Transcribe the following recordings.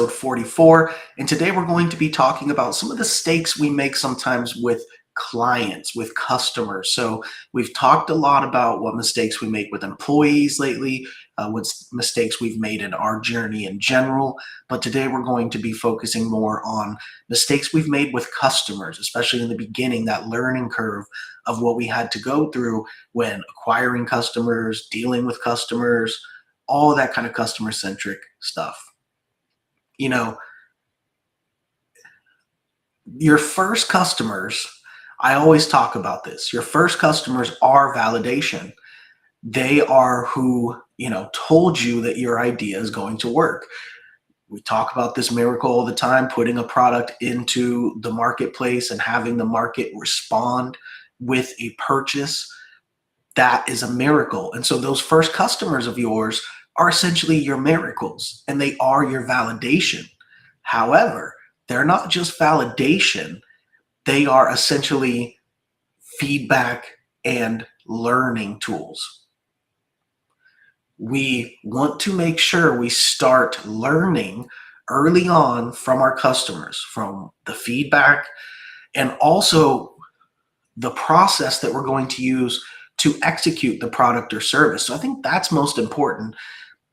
episode 44. And today we're going to be talking about some of the mistakes we make sometimes with clients, with customers. So we've talked a lot about what mistakes we make with employees lately, what mistakes we've made in our journey in general. But today we're going to be focusing more on mistakes we've made with customers, especially in the beginning, that learning curve of what we had to go through when acquiring customers, dealing with customers, all that kind of customer centric stuff. You know, your first customers, I always talk about this. Your first customers are validation. They are who, told you that your idea is going to work. We talk about this miracle all the time, putting a product into the marketplace and having the market respond with a purchase. That is a miracle. And so those first customers of yours are essentially your miracles, and they are your validation. However, they're not just validation. They are essentially feedback and learning tools. We want to make sure we start learning early on from our customers, from the feedback, and also the process that we're going to use to execute the product or service. So I think that's most important.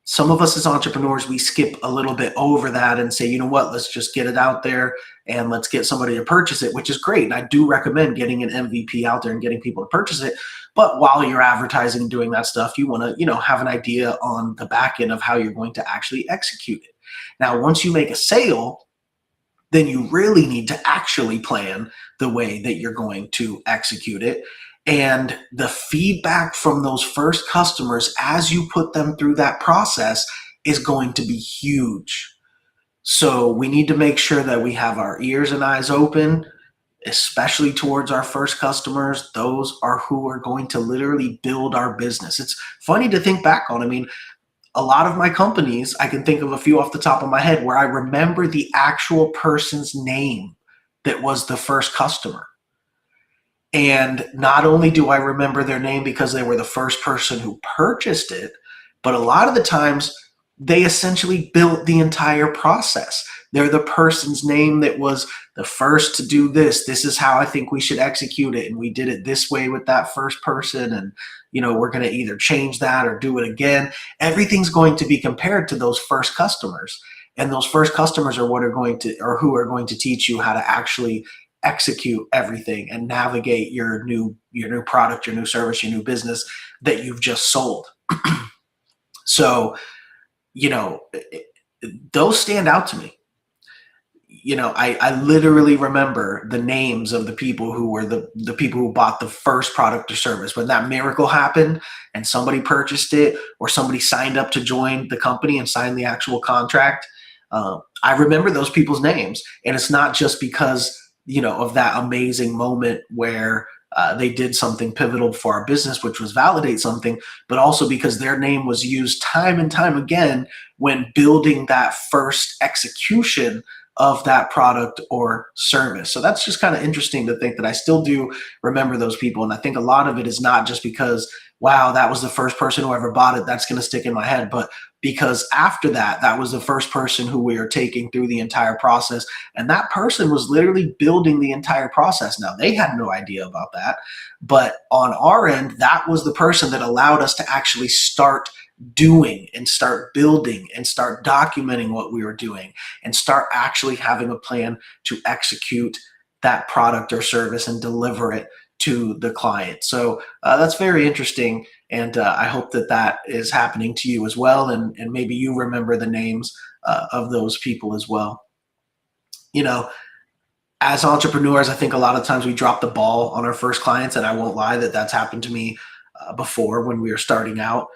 Some of us as entrepreneurs, we skip a little bit over that and say, you know what, let's just get it out there and let's get somebody to purchase it, which is great. And I do recommend getting an MVP out there and getting people to purchase it. But while you're advertising and doing that stuff, you want to, have an idea on the back end of how you're going to actually execute it. Now, once you make a sale, then you really need to actually plan the way that you're going to execute it. And the feedback from those first customers as you put them through that process is going to be huge. So we need to make sure that we have our ears and eyes open, especially towards our first customers. Those are who are going to literally build our business. It's funny to think back on. I mean, a lot of my companies, I can think of a few off the top of my head where I remember the actual person's name that was the first customer. And not only do I remember their name because they were the first person who purchased it, but a lot of the times they essentially built the entire process. They're the person's name that was the first to do this. This is how I think we should execute it. And we did it this way with that first person. And, we're going to either change that or do it again. Everything's going to be compared to those first customers. And those first customers are who are going to teach you how to actually execute everything and navigate your new product, your new service, your new business that you've just sold. So, those stand out to me. I literally remember the names of the people who were the people who bought the first product or service. When that miracle happened and somebody purchased it or somebody signed up to join the company and signed the actual contract, I remember those people's names. And it's not just because of that amazing moment where they did something pivotal for our business, which was validate something, but also because their name was used time and time again when building that first execution of that product or service. So that's just kind of interesting to think that I still do remember those people. And I think a lot of it is not just because, wow, that was the first person who ever bought it, that's going to stick in my head, but because after that, that was the first person who we are taking through the entire process. And that person was literally building the entire process. Now, they had no idea about that. But on our end, that was the person that allowed us to actually start doing and start building and start documenting what we were doing and start actually having a plan to execute that product or service and deliver it to the client. So that's very interesting. And I hope that is happening to you as well. And maybe you remember the names of those people as well. As entrepreneurs, I think a lot of times we drop the ball on our first clients. And I won't lie that that's happened to me before when we were starting out.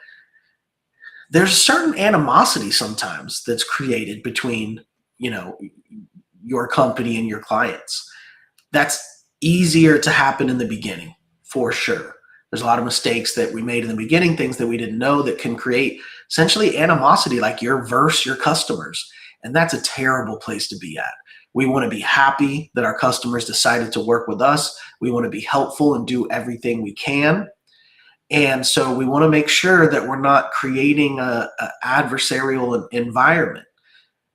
There's a certain animosity sometimes that's created between, your company and your clients. That's easier to happen in the beginning, for sure. There's a lot of mistakes that we made in the beginning, things that we didn't know that can create essentially animosity, like you're versus your customers. And that's a terrible place to be at. We want to be happy that our customers decided to work with us. We want to be helpful and do everything we can. And so we want to make sure that we're not creating a adversarial environment.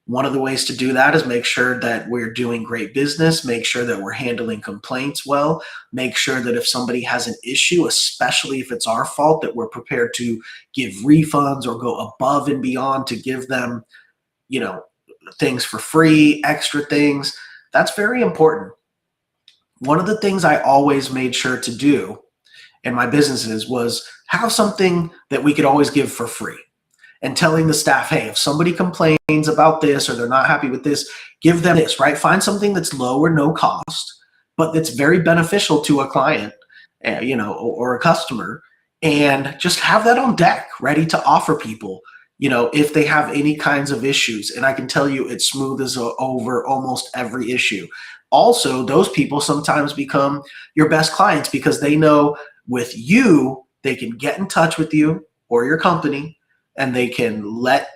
One of the ways to do that is make sure that we're doing great business, make sure that we're handling complaints well, make sure that if somebody has an issue, especially if it's our fault, that we're prepared to give refunds or go above and beyond to give them, you know, things for free, extra things. That's very important. One of the things I always made sure to do in my businesses was have something that we could always give for free, and telling the staff, hey, if somebody complains about this or they're not happy with this, give them this, right? Find something that's low or no cost, but that's very beneficial to a client, or a customer, and just have that on deck, ready to offer people, if they have any kinds of issues. And I can tell you it smooths over almost every issue. Also, those people sometimes become your best clients because they know with you, they can get in touch with you or your company, and they can let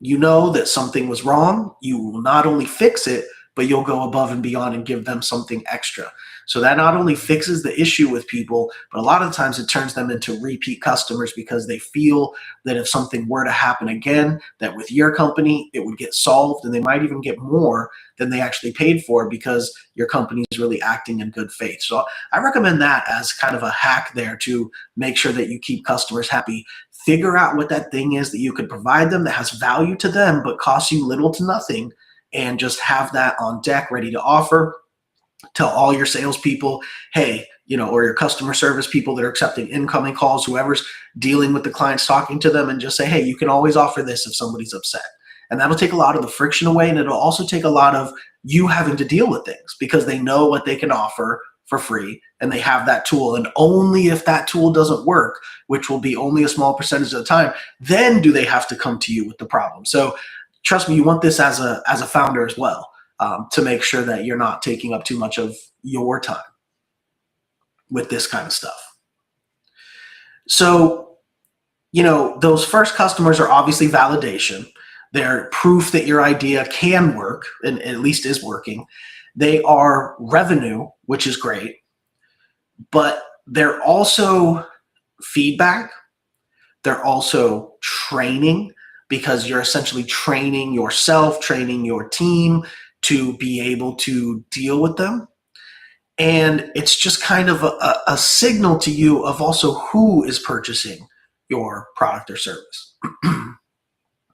you know that something was wrong. You will not only fix it, but you'll go above and beyond and give them something extra. So that not only fixes the issue with people, but a lot of times it turns them into repeat customers because they feel that if something were to happen again, that with your company, it would get solved, and they might even get more than they actually paid for because your company is really acting in good faith. So I recommend that as kind of a hack there to make sure that you keep customers happy. Figure out what that thing is that you could provide them that has value to them but costs you little to nothing, and just have that on deck ready to offer. Tell all your salespeople, hey, or your customer service people that are accepting incoming calls, whoever's dealing with the clients, talking to them, and just say, hey, you can always offer this if somebody's upset. And that'll take a lot of the friction away, and it'll also take a lot of you having to deal with things because they know what they can offer for free and they have that tool. And only if that tool doesn't work, which will be only a small percentage of the time, then do they have to come to you with the problem. So trust me, you want this as a founder as well, to make sure that you're not taking up too much of your time with this kind of stuff. So, those first customers are obviously validation. They're proof that your idea can work and at least is working. They are revenue, which is great, but they're also feedback. They're also training, because you're essentially training yourself, training your team to be able to deal with them. And it's just kind of a signal to you of also who is purchasing your product or service.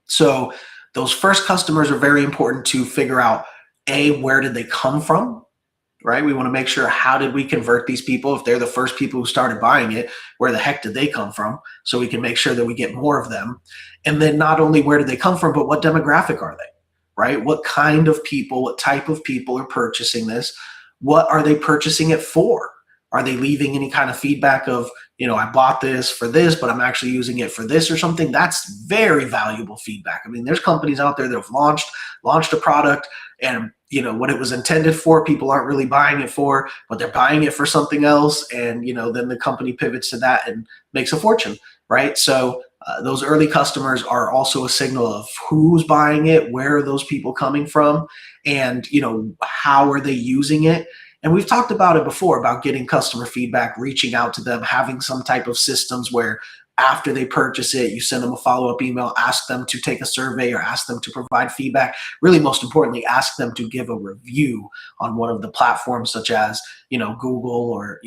So those first customers are very important to figure out, where did they come from, right? We want to make sure, how did we convert these people? If they're the first people who started buying it, where the heck did they come from? So we can make sure that we get more of them. And then not only where did they come from, but what demographic are they, right? What kind of people, what type of people are purchasing this? What are they purchasing it for? Are they leaving any kind of feedback of, I bought this for this, but I'm actually using it for this or something? That's very valuable feedback. I mean, there's companies out there that have launched a product, and what it was intended for, people aren't really buying it for, but they're buying it for something else. And, then the company pivots to that and makes a fortune, right? So those early customers are also a signal of who's buying it, where are those people coming from, and, how are they using it? And we've talked about it before, about getting customer feedback, reaching out to them, having some type of systems where after they purchase it, you send them a follow-up email, ask them to take a survey or ask them to provide feedback. Really, most importantly, ask them to give a review on one of the platforms such as, Google, or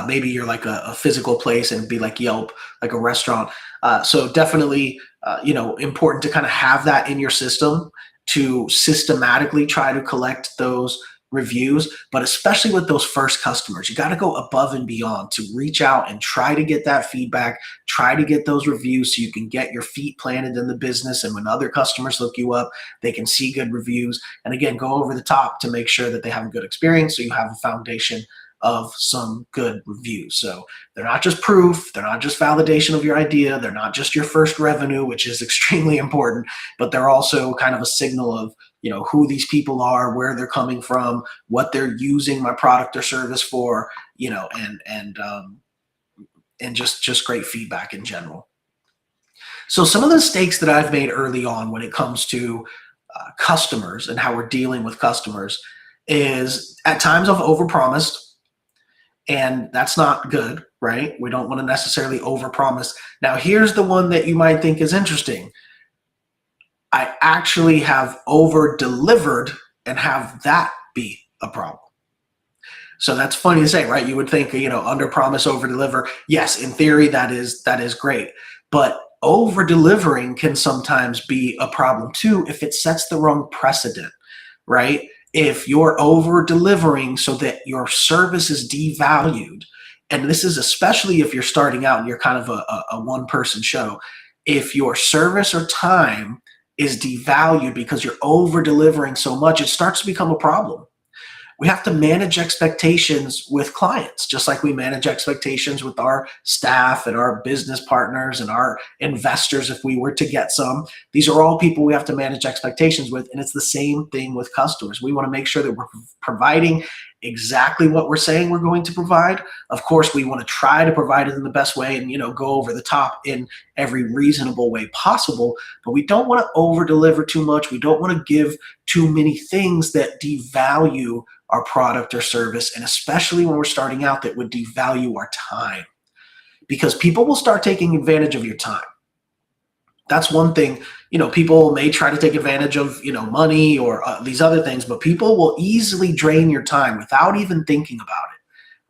maybe you're like a physical place and be like Yelp, like a restaurant. So definitely, important to kind of have that in your system to systematically try to collect those reviews. But especially with those first customers, you got to go above and beyond to reach out and try to get that feedback, try to get those reviews so you can get your feet planted in the business. And when other customers look you up, they can see good reviews. And again, go over the top to make sure that they have a good experience, so you have a foundation of some good reviews. So they're not just proof, they're not just validation of your idea, they're not just your first revenue, which is extremely important, but they're also kind of a signal of, who these people are, where they're coming from, what they're using my product or service for, and just great feedback in general. So some of the mistakes that I've made early on when it comes to customers and how we're dealing with customers is, at times I've overpromised, and that's not good, right? We don't want to necessarily overpromise. Now, here's the one that you might think is interesting. I actually have over delivered and have that be a problem. So that's funny to say, right? You would think, under promise, over deliver. Yes, in theory, that is great. But over delivering can sometimes be a problem too if it sets the wrong precedent, right? If you're over delivering so that your service is devalued, and this is especially if you're starting out and you're kind of a one person show, if your service or time is devalued because you're over delivering so much, it starts to become a problem. We have to manage expectations with clients, just like we manage expectations with our staff and our business partners and our investors if we were to get some. These are all people we have to manage expectations with, and it's the same thing with customers. We want to make sure that we're providing exactly what we're saying we're going to provide. Of course, we want to try to provide it in the best way and go over the top in every reasonable way possible, but we don't want to over deliver too much. We don't want to give too many things that devalue our product or service, and especially when we're starting out, that would devalue our time, because people will start taking advantage of your time. That's one thing. People may try to take advantage of money or these other things, but people will easily drain your time without even thinking about it,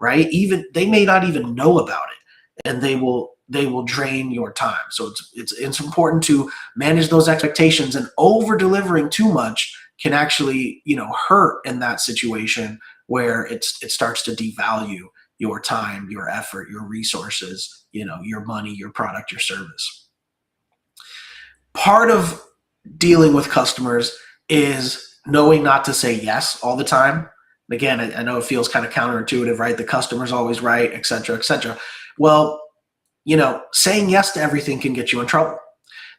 right? Even they may not even know about it, and they will drain your time. So it's important to manage those expectations, and over delivering too much can actually hurt in that situation where it starts to devalue your time, your effort, your resources, your money, your product, your service. Part of dealing with customers is knowing not to say yes all the time. Again, I know it feels kind of counterintuitive, right? The customer's always right, et cetera, et cetera. Well, saying yes to everything can get you in trouble.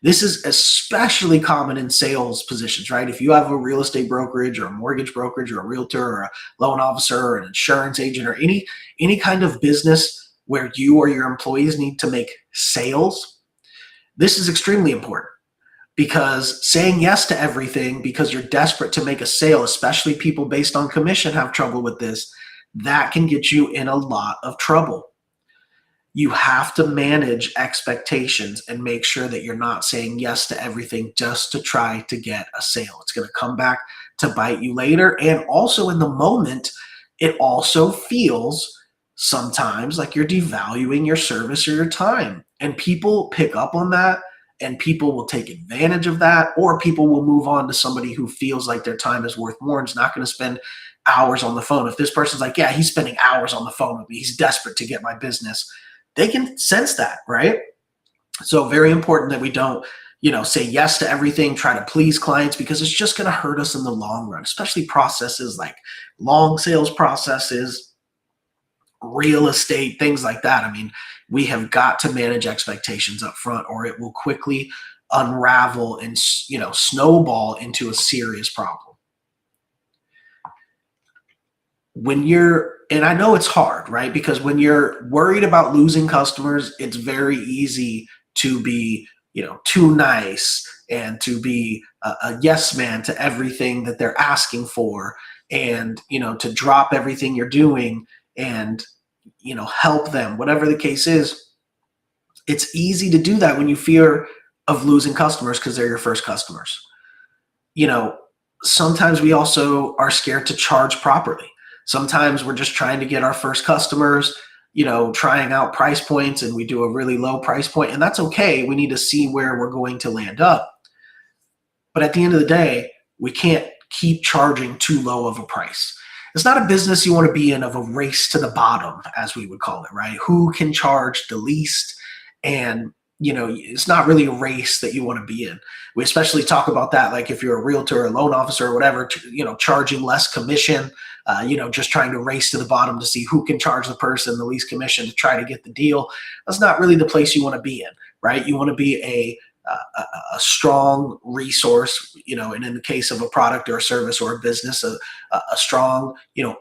This is especially common in sales positions, right? If you have a real estate brokerage or a mortgage brokerage or a realtor or a loan officer or an insurance agent or any kind of business where you or your employees need to make sales, this is extremely important, because saying yes to everything because you're desperate to make a sale, especially people based on commission have trouble with this, that can get you in a lot of trouble. You have to manage expectations and make sure that you're not saying yes to everything just to try to get a sale. It's going to come back to bite you later. And also in the moment, it also feels sometimes like you're devaluing your service or your time. And people pick up on that, and people will take advantage of that, or people will move on to somebody who feels like their time is worth more and is not going to spend hours on the phone. If this person's like, yeah, he's spending hours on the phone with me, he's desperate to get my business, they can sense that, right? So very important that we don't, say yes to everything, try to please clients, because it's just going to hurt us in the long run, especially processes like long sales processes, real estate, things like that. I mean, we have got to manage expectations up front, or it will quickly unravel and, snowball into a serious problem. And I know it's hard, right? Because when you're worried about losing customers, it's very easy to be, too nice and to be a yes man to everything that they're asking for, and, to drop everything you're doing and, help them, whatever the case is. It's easy to do that when you fear of losing customers because they're your first customers. You know, Sometimes we also are scared to charge properly. Sometimes we're just trying to get our first customers, trying out price points, and we do a really low price point, and that's okay. We need to see where we're going to land up. But at the end of the day, we can't keep charging too low of a price. It's not a business you want to be in, of a race to the bottom, as we would call it, right? Who can charge the least? And it's not really a race that you want to be in. We especially talk about that, like if you're a realtor or a loan officer or whatever, charging less commission, just trying to race to the bottom to see who can charge the person the least commission to try to get the deal. That's not really the place you want to be in, right? You want to be a strong resource, and in the case of a product or a service or a business, a strong,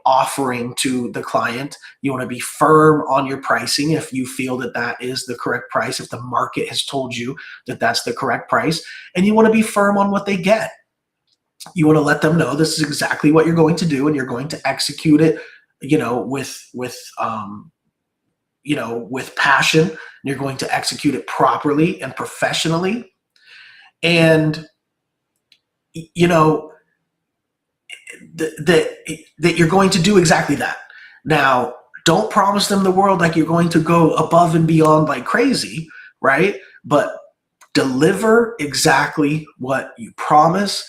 offering to the client. You want to be firm on your pricing if you feel that that is the correct price, if the market has told you that that's the correct price, and you want to be firm on what they get. You want to let them know this is exactly what you're going to do, and you're going to execute it, with passion, and you're going to execute it properly and professionally. And you know, that you're going to do exactly that. Now, don't promise them the world like you're going to go above and beyond like crazy, right? But deliver exactly what you promise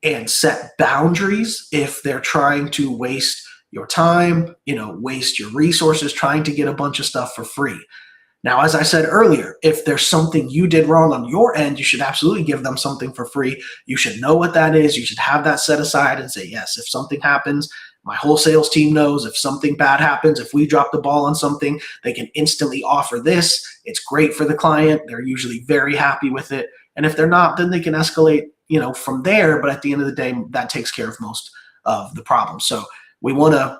and set boundaries if they're trying to waste your time, waste your resources trying to get a bunch of stuff for free. Now, as I said earlier, if there's something you did wrong on your end, you should absolutely give them something for free. You should know what that is. You should have that set aside and say, yes, if something happens, my whole sales team knows. If something bad happens, if we drop the ball on something, they can instantly offer this. It's great for the client. They're usually very happy with it. And if they're not, then they can escalate, from there. But at the end of the day, that takes care of most of the problems. So we want to,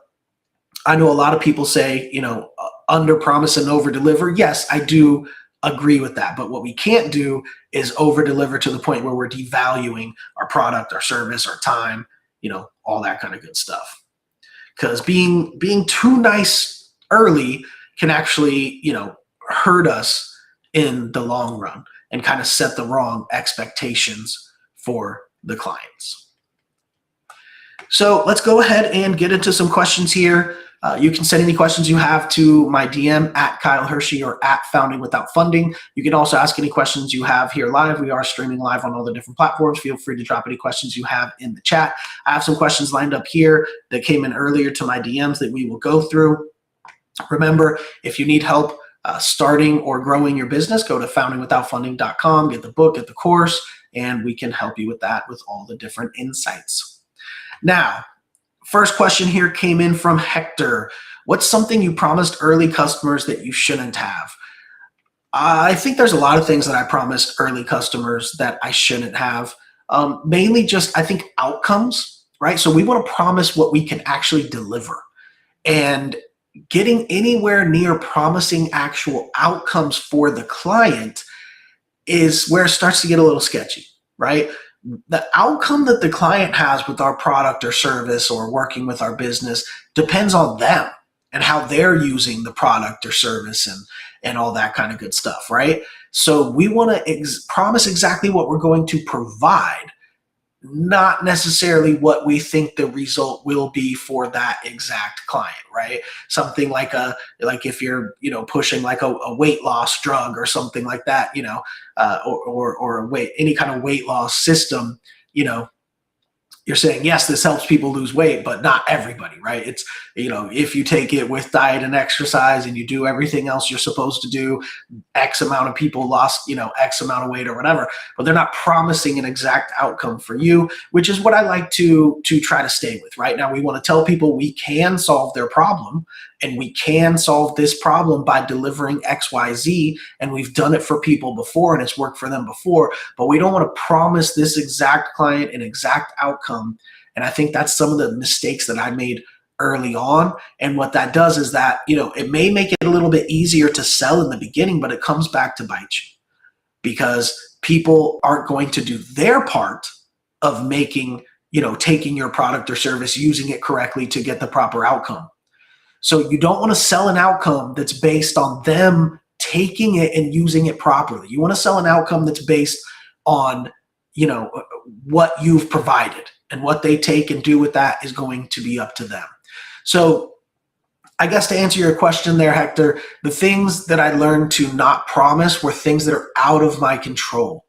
I know a lot of people say, under promise and over deliver. Yes, I do agree with that. But what we can't do is over deliver to the point where we're devaluing our product, our service, our time, all that kind of good stuff. Because being too nice early can actually, hurt us in the long run and kind of set the wrong expectations for the clients. So let's go ahead and get into some questions here. You can send any questions you have to my DM at Kyle Hiersche or at Founding Without Funding. You can also ask any questions you have here live. We are streaming live on all the different platforms. Feel free to drop any questions you have in the chat. I have some questions lined up here that came in earlier to my DMs that we will go through. Remember, if you need help starting or growing your business, go to foundingwithoutfunding.com, get the book, get the course, and we can help you with that with all the different insights. Now, first question here came in from Hector. What's something you promised early customers that you shouldn't have? I think there's a lot of things that I promised early customers that I shouldn't have. Mainly just, I think, outcomes, right? So we want to promise what we can actually deliver. And getting anywhere near promising actual outcomes for the client is where it starts to get a little sketchy, right? The outcome that the client has with our product or service or working with our business depends on them and how they're using the product or service and all that kind of good stuff, right? So we want to promise exactly what we're going to provide, not necessarily what we think the result will be for that exact client, right? Something like if you're, pushing like a weight loss drug or something like that, or any kind of weight loss system, you're saying, yes, this helps people lose weight, but not everybody, right? It's, if you take it with diet and exercise and you do everything else you're supposed to do, X amount of people lost, X amount of weight or whatever, but they're not promising an exact outcome for you, which is what I like to try to stay with. Right now, we want to tell people we can solve their problem and we can solve this problem by delivering X, Y, Z. And we've done it for people before and it's worked for them before, but we don't want to promise this exact client an exact outcome. And I think that's some of the mistakes that I made early on. And what that does is that, it may make it a little bit easier to sell in the beginning, but it comes back to bite you because people aren't going to do their part of making, taking your product or service, using it correctly to get the proper outcome. So you don't want to sell an outcome that's based on them taking it and using it properly. You want to sell an outcome that's based on, what you've provided, and what they take and do with that is going to be up to them. So I guess to answer your question there, Hector, the things that I learned to not promise were things that are out of my control.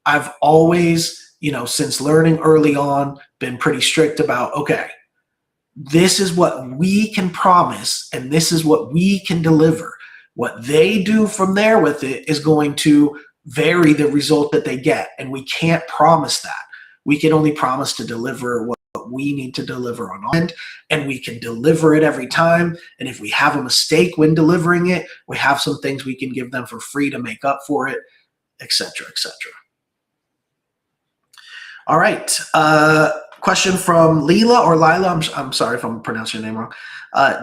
I've always, since learning early on, been pretty strict about, okay, this is what we can promise and this is what we can deliver. What they do from there with it is going to vary the result that they get, and we can't promise that. We can only promise to deliver what we need to deliver on our end, and we can deliver it every time. And if we have a mistake when delivering it, we have some things we can give them for free to make up for it, etc., etc. All right. Question from Leela or Lila. I'm sorry if I'm pronouncing your name wrong.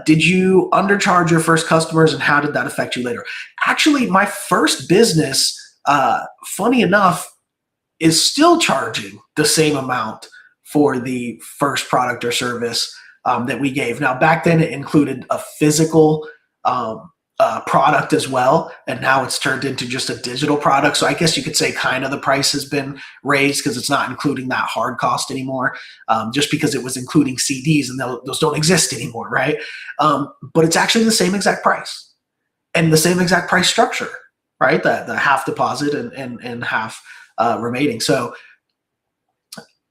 Did you undercharge your first customers, and how did that affect you later? Actually, my first business, funny enough, is still charging the same amount for the first product or service that we gave. Now, back then it included a physical product as well, and now it's turned into just a digital product. So I guess you could say kind of the price has been raised because it's not including that hard cost anymore, just because it was including CDs and those don't exist anymore, right? But it's actually the same exact price and the same exact price structure, right? The half deposit and half remaining. So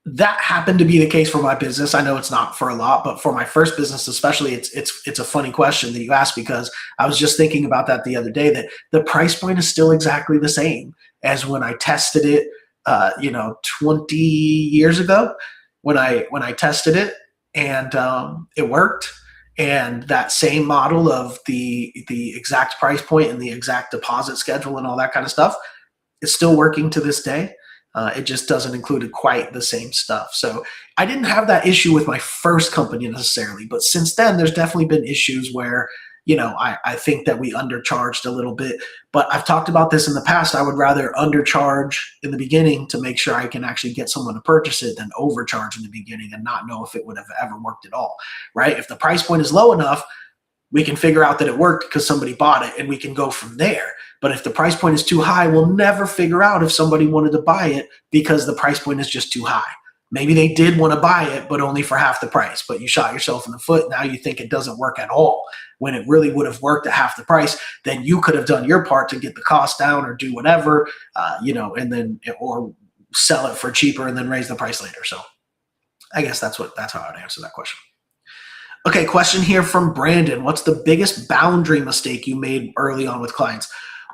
that happened to be the case for my business. I know it's not for a lot, but for my first business especially, it's a funny question that you asked, because I was just thinking about that the other day, that the price point is still exactly the same as when I tested it 20 years ago, when I tested it, and it worked. And that same model of the exact price point and the exact deposit schedule and all that kind of stuff is still working to this day. It just doesn't include quite the same stuff. So I didn't have that issue with my first company necessarily, but since then there's definitely been issues where, I think that we undercharged a little bit. But I've talked about this in the past. I would rather undercharge in the beginning to make sure I can actually get someone to purchase it than overcharge in the beginning and not know if it would have ever worked at all, right? If the price point is low enough, we can figure out that it worked because somebody bought it and we can go from there. But if the price point is too high, we'll never figure out if somebody wanted to buy it because the price point is just too high. Maybe they did want to buy it, but only for half the price, but you shot yourself in the foot. Now you think it doesn't work at all when it really would have worked at half the price. Then you could have done your part to get the cost down or do whatever, and then, or sell it for cheaper and then raise the price later. So I guess that's how I'd answer that question. Okay, question here from Brandon. What's the biggest boundary mistake you made early on with clients?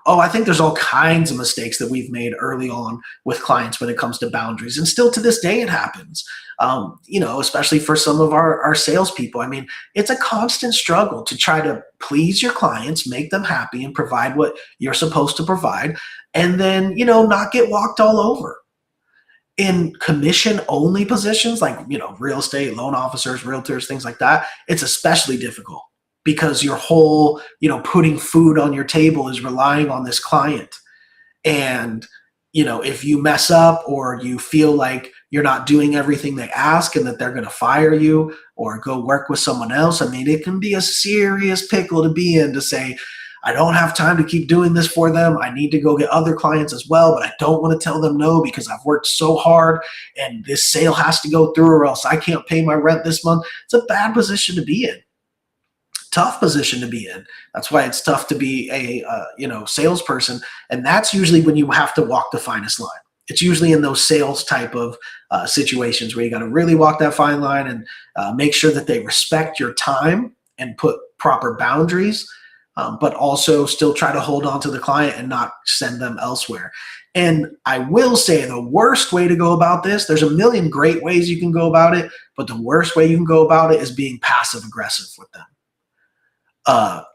Oh, I think there's all kinds of mistakes that we've made early on with clients when it comes to boundaries. And still to this day, it happens, especially for some of our salespeople. I mean, it's a constant struggle to try to please your clients, make them happy, and provide what you're supposed to provide, and then, not get walked all over. In commission-only positions like, real estate, loan officers, realtors, things like that, it's especially difficult because your whole, putting food on your table is relying on this client. And, if you mess up or you feel like you're not doing everything they ask and that they're going to fire you or go work with someone else, I mean, it can be a serious pickle to be in, to say, I don't have time to keep doing this for them. I need to go get other clients as well, but I don't want to tell them no because I've worked so hard and this sale has to go through or else I can't pay my rent this month. It's a bad position to be in. Tough position to be in. That's why it's tough to be a salesperson, and that's usually when you have to walk the finest line. It's usually in those sales type of situations where you got to really walk that fine line and make sure that they respect your time and put proper boundaries, but also still try to hold on to the client and not send them elsewhere. And I will say the worst way to go about this, there's a million great ways you can go about it, but the worst way you can go about it is being passive aggressive with them.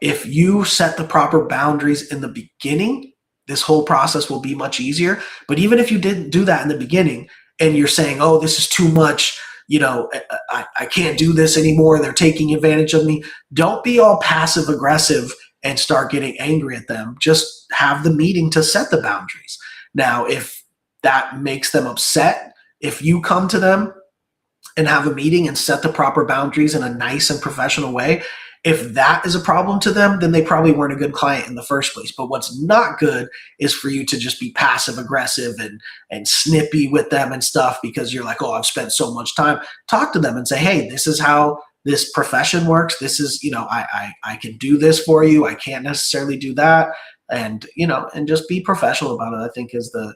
If you set the proper boundaries in the beginning, this whole process will be much easier. But even if you didn't do that in the beginning and you're saying, oh, this is too much, I can't do this anymore, they're taking advantage of me, don't be all passive aggressive and start getting angry at them. Just have the meeting to set the boundaries. Now, if that makes them upset, if you come to them and have a meeting and set the proper boundaries in a nice and professional way, if that is a problem to them, then they probably weren't a good client in the first place. But what's not good is for you to just be passive aggressive and snippy with them and stuff because you're like, oh, I've spent so much time. Talk to them and say, hey, this is how this profession works. This is, I can do this for you. I can't necessarily do that. And, and just be professional about it, I think, is the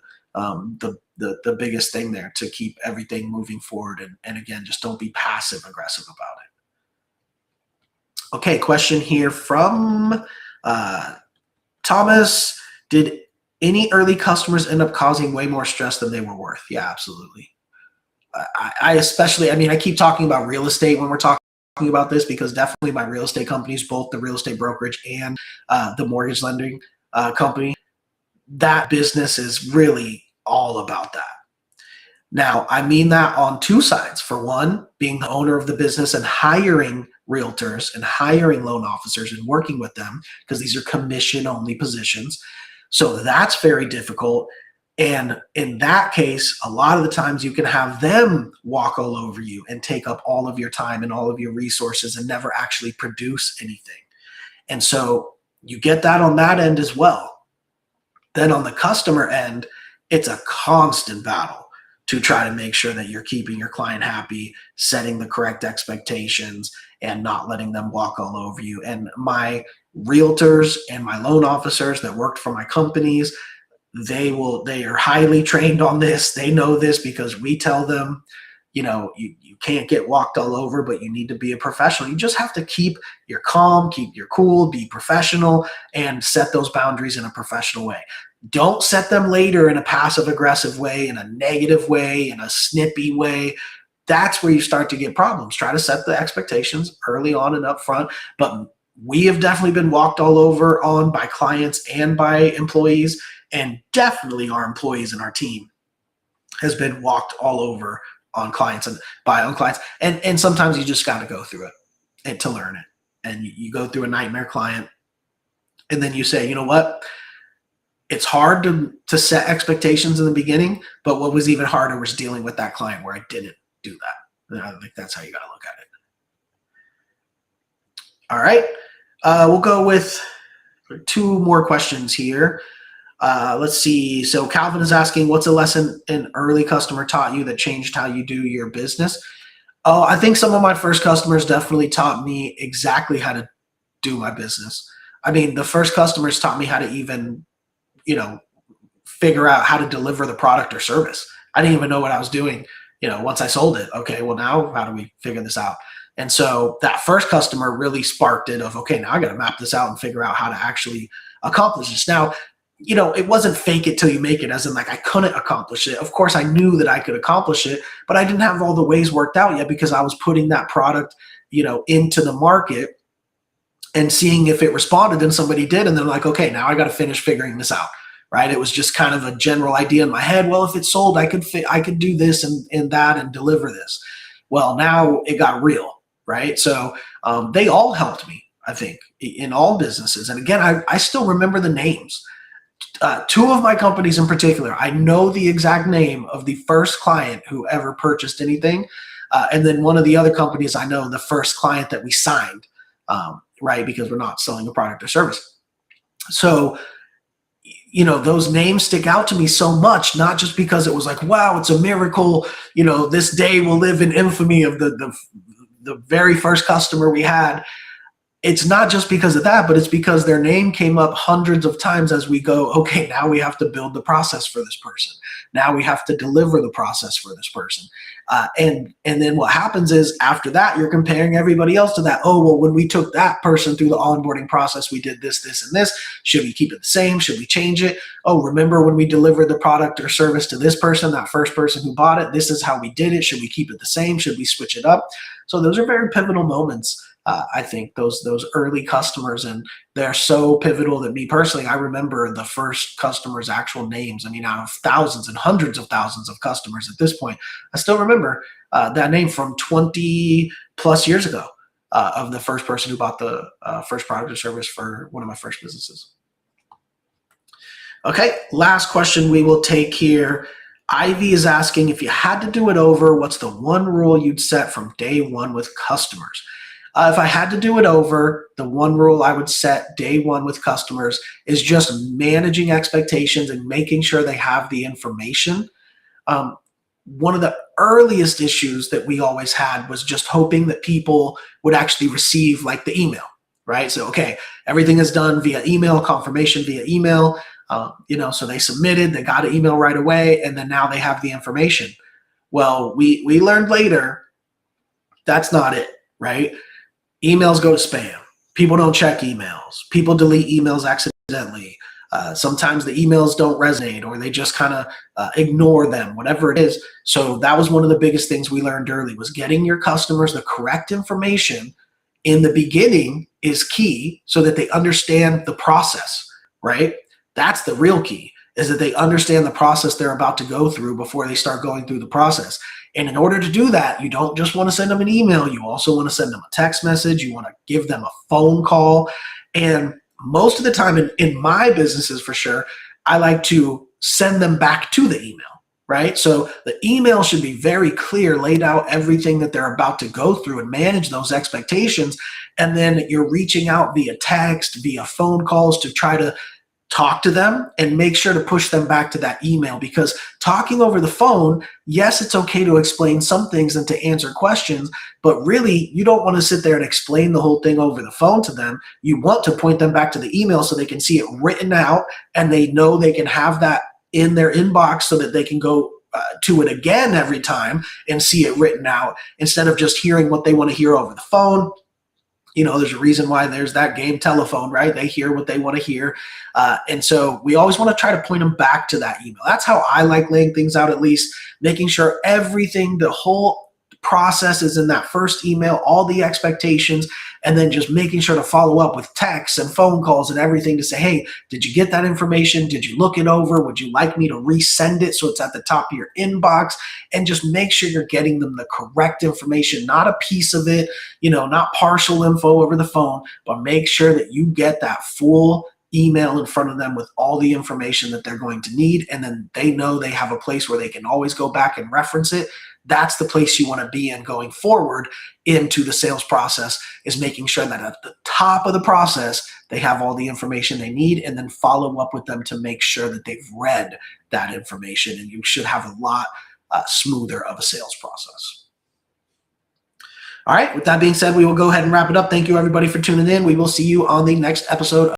biggest thing there to keep everything moving forward. And again, just don't be passive aggressive about it. Okay, question here from Thomas. Did any early customers end up causing way more stress than they were worth? Yeah, absolutely. I especially, I keep talking about real estate when we're talking about this because definitely my real estate companies, both the real estate brokerage and the mortgage lending company, that business is really all about that. Now, I mean that on two sides. For one, being the owner of the business and hiring realtors and hiring loan officers and working with them, because these are commission-only positions. So that's very difficult. And in that case, a lot of the times you can have them walk all over you and take up all of your time and all of your resources and never actually produce anything. And so You get that on that end as well. Then on the customer end, it's a constant battle to try to make sure that you're keeping your client happy, setting the correct expectations, and not letting them walk all over you. And my realtors and my loan officers that worked for my companies, they are highly trained on this. They know this because we tell them, you can't get walked all over, but you need to be a professional. You just have to keep your calm, keep your cool, be professional, and set those boundaries in a professional way. Don't set them later in a passive aggressive way, in a negative way, in a snippy way. That's where you start to get problems. Try to set the expectations early on and up front. But we have definitely been walked all over on by clients and by employees, and definitely our employees and our team has been walked all over on clients and on clients. And sometimes you just got to go through it and to learn it. And you go through a nightmare client, and then you say, you know what? It's hard to set expectations in the beginning, but what was even harder was dealing with that client where I didn't do that. And I think that's how you got to look at it. All right. We'll go with 2 more questions here. Let's see. So Calvin is asking, what's a lesson an early customer taught you that changed how you do your business? Oh, I think some of my first customers definitely taught me exactly how to do my business. I mean, the first customers taught me how to even, figure out how to deliver the product or service. I didn't even know what I was doing, once I sold it. Okay, well, now how do we figure this out? And so that first customer really sparked it of, okay, now I got to map this out and figure out how to actually accomplish this. Now, it wasn't fake it till you make it, as in like I couldn't accomplish it. Of course, I knew that I could accomplish it, but I didn't have all the ways worked out yet because I was putting that product, into the market and seeing if it responded, and somebody did. And then like, okay, now I got to finish figuring this out, right? It was just kind of a general idea in my head. Well, if it sold, I could do this and that and deliver this. Well, now it got real, right? So they all helped me, I think, in all businesses. And again, I still remember the names. 2 of my companies in particular, I know the exact name of the first client who ever purchased anything. And then one of the other companies, I know the first client that we signed, right? Because we're not selling a product or service. So, those names stick out to me so much, not just because it was like, wow, it's a miracle. This day will live in infamy of the very first customer we had. It's not just because of that, but it's because their name came up hundreds of times as we go, okay, now we have to build the process for this person. Now we have to deliver the process for this person. And then what happens is after that, you're comparing everybody else to that. Oh, well, when we took that person through the onboarding process, we did this, this, and this. Should we keep it the same? Should we change it? Oh, remember when we delivered the product or service to this person, that first person who bought it, this is how we did it. Should we keep it the same? Should we switch it up? So those are very pivotal moments. I think those early customers, and they're so pivotal that me personally, I remember the first customers' actual names. I mean, out of thousands and hundreds of thousands of customers at this point, I still remember that name from 20 plus years ago of the first person who bought the first product or service for one of my first businesses. Okay, last question we will take here. Ivy is asking, if you had to do it over, what's the one rule you'd set from day one with customers? If I had to do it over, the one rule I would set day one with customers is just managing expectations and making sure they have the information. One of the earliest issues that we always had was just hoping that people would actually receive like the email, right? So, okay, everything is done via email, confirmation via email, so they submitted, they got an email right away, and then now they have the information. Well, we learned later that's not it, right? Emails go to spam. People don't check emails. People delete emails accidentally. Sometimes the emails don't resonate, or they just kind of ignore them, whatever it is. So that was one of the biggest things we learned early, was getting your customers the correct information in the beginning is key, so that they understand the process, right? That's the real key, is that they understand the process they're about to go through before they start going through the process. And in order to do that, you don't just want to send them an email. You also want to send them a text message. You want to give them a phone call. And most of the time in my businesses, for sure, I like to send them back to the email, right? So the email should be very clear, laid out everything that they're about to go through and manage those expectations. And then you're reaching out via text, via phone calls to try to talk to them and make sure to push them back to that email, because talking over the phone, yes, it's okay to explain some things and to answer questions, but really you don't want to sit there and explain the whole thing over the phone to them. You want to point them back to the email so they can see it written out and they know they can have that in their inbox so that they can go to it again every time and see it written out instead of just hearing what they want to hear over the phone. There's a reason why there's that game telephone, right? They hear what they want to hear. And so we always want to try to point them back to that email. That's how I like laying things out, at least making sure everything, the whole process is in that first email, all the expectations, and then just making sure to follow up with texts and phone calls and everything to say, hey, did you get that information? Did you look it over? Would you like me to resend it so it's at the top of your inbox? And just make sure you're getting them the correct information, not a piece of it, not partial info over the phone, but make sure that you get that full email in front of them with all the information that they're going to need. And then they know they have a place where they can always go back and reference it. That's the place you want to be in going forward into the sales process, is making sure that at the top of the process, they have all the information they need, and then follow up with them to make sure that they've read that information. And you should have a lot smoother of a sales process. All right, with that being said, we will go ahead and wrap it up. Thank you, everybody, for tuning in. We will see you on the next episode.